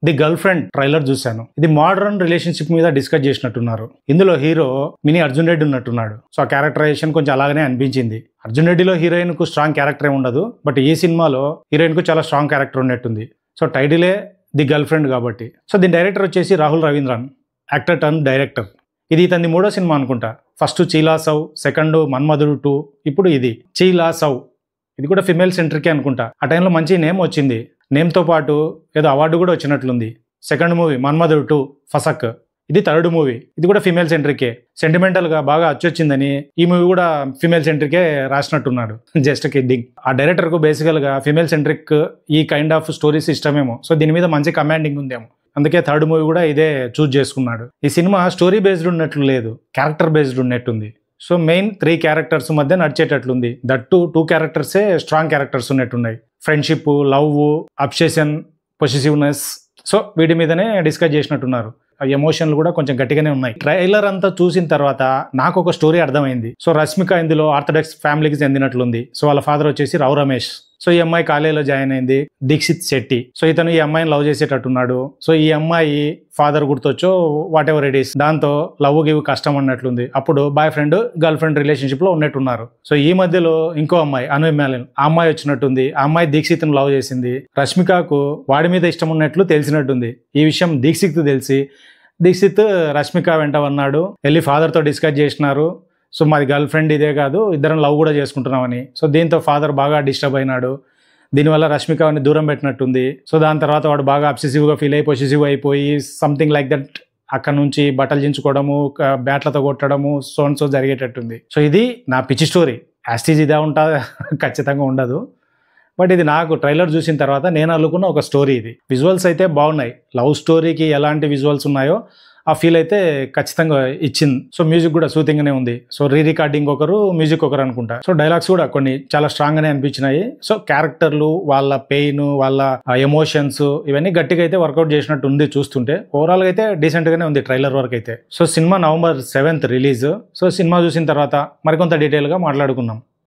The girl friend trailer చూశాను. ఇది modern relationship మీద డిస్కస్ చేసినట్టున్నారు. ఇందులో హీరో మినీ అర్జున్ రెడ్డి ఉన్నట్టున్నాడు. సో ఆ క్యారెక్టరైజేషన్ కొంచెం అలాగనే అనిపించింది. అర్జున్ రెడ్డిలో హీరోయిన్ కు స్ట్రాంగ్ క్యారెక్టర్ ఉండదు, బట్ ఈ సినిమాలో హీరోయిన్ కు చాలా స్ట్రాంగ్ క్యారెక్టర్ ఉన్నట్టుంది. సో టైటిలే ది గర్ల్ ఫ్రెండ్ కాబట్టి. సో దీని డైరెక్టర్ వచ్చేసి Rahul Ravindran, actor turn director. ఇది ఇతని 3వ సినిమా అనుకుంటా. ఫస్ట్ చీలా సౌ, సెకండ్ మన్మధుడు 2, ఇప్పుడు ఇది చీలా సౌ. ఇది కూడా ఫిమేల్ సెంట్రికే అనుకుంటా. ఆ టైంలో మంచి నేమ్ వచ్చింది. నేమ్తో పాటు ఏదో అవార్డు కూడా వచ్చినట్లుంది. సెకండ్ మూవీ మన్మధుడు 2 ఫసక్. ఇది థర్డ్ మూవీ. ఇది కూడా ఫిమేల్ సెంట్రికే. సెంటిమెంటల్గా బాగా అచ్చొచ్చిందని ఈ మూవీ కూడా ఫిమేల్ సెంట్రికే రాసినట్టున్నాడు. Just kidding. ఆ డైరెక్టర్కు బేసికల్గా ఫిమేల్ సెంట్రిక్ ఈ కైండ్ ఆఫ్ స్టోరీస్ ఇష్టమేమో. సో దీని మీద మంచి కమాండింగ్ ఉందేమో, అందుకే థర్డ్ మూవీ కూడా ఇదే చూజ్ చేసుకున్నాడు. ఈ సినిమా స్టోరీ బేస్డ్ ఉన్నట్లు లేదు, క్యారెక్టర్ బేస్డ్ ఉన్నట్టుంది. సో మెయిన్ 3 క్యారెక్టర్స్ మధ్య నడిచేటట్లుంది. దట్టు 2 క్యారెక్టర్సే స్ట్రాంగ్ క్యారెక్టర్స్ ఉన్నట్టున్నాయి. Friendship, love, obsession, possessiveness. So వీటి మీదనే డిస్కస్ చేసినట్టున్నారు. ఆ ఎమోషన్లు కూడా కొంచెం గట్టిగానే ఉన్నాయి. ట్రైలర్ అంతా చూసిన తర్వాత నాకు ఒక స్టోరీ అర్థమైంది. సో రష్మిక ఇందులో ఆర్థడాక్స్ ఫ్యామిలీకి చెందినట్లుంది. సో వాళ్ళ ఫాదర్ వచ్చేసి రావు రమేష్. సో ఈ అమ్మాయి కాలేజీలో జాయిన్ అయింది దీక్షిత్ శెట్టి. సో ఇతను ఈ అమ్మాయిని లవ్ చేసేటట్టున్నాడు. సో ఈ అమ్మాయి ఫాదర్ గుర్తొచ్చో వాట్ ఎవర్ ఇట్ ఈస్, దాంతో లవ్ గివ్ కష్టం అన్నట్లుంది. అప్పుడు boyfriend girlfriend relationship లో ఉన్నట్టున్నారు. సో ఈ మధ్యలో ఇంకో అమ్మాయి అనుమెలన్, ఆ అమ్మాయి వచ్చినట్టుంది. ఆ అమ్మాయి దీక్షిత్ను లవ్ చేసింది. రష్మికకు వాడి మీద ఇష్టం ఉన్నట్లు తెలిసినట్టుంది. ఈ విషయం దీక్షిత్ తెలిసి దీక్షిత్ రష్మిక వెంట ఉన్నాడు. వెళ్ళి ఫాదర్తో డిస్కస్ చేసినారు. సో మాది గర్ల్ ఫ్రెండ్ ఇదే కాదు, ఇద్దరం లవ్ కూడా చేసుకుంటున్నామని. సో దీంతో ఫాదర్ బాగా డిస్టర్బ్ అయినాడు. దీనివల్ల రష్మికని దూరం పెట్టినట్టుంది. సో దాని తర్వాత వాడు బాగా అబ్సెసివ్గా ఫీల్ అయి పొసెసివ్ అయిపోయి సంథింగ్ లైక్ దట్ అక్కడ నుంచి బట్టలు చించుకోవడము, బ్యాట్లతో కొట్టడము, సో జరిగేటట్టుంది. సో ఇది నా పిచ్చి స్టోరీ. యాస్టీజ్ ఇదే ఉంటుంది ఖచ్చితంగా ఉండదు, బట్ ఇది నాకు ట్రైలర్ చూసిన తర్వాత నేను అనుకున్న ఒక స్టోరీ. ఇది విజువల్స్ అయితే బాగున్నాయి. లవ్ స్టోరీకి ఎలాంటి విజువల్స్ ఉన్నాయో ఆ ఫీల్ అయితే ఖచ్చితంగా ఇచ్చింది. సో మ్యూజిక్ కూడా సూతింగ్గానే ఉంది. సో రికార్డింగ్ ఒకరు, మ్యూజిక్ ఒకరు అనుకుంటా. సో డైలాగ్స్ కూడా కొన్ని చాలా స్ట్రాంగ్ గానే అనిపించినాయి. సో క్యారెక్టర్లు, వాళ్ళ పెయిన్, వాళ్ళ ఎమోషన్స్ ఇవన్నీ గట్టిగా అయితే వర్కౌట్ చేసినట్టు ఉంది చూస్తుంటే. ఓవరాల్ గా అయితే డీసెంట్ గానే ఉంది ట్రైలర్ వరకు అయితే. So cinema November 7th release. So cinema చూసిన తర్వాత మరికొంత డీటెయిల్ గా మాట్లాడుకున్నాం.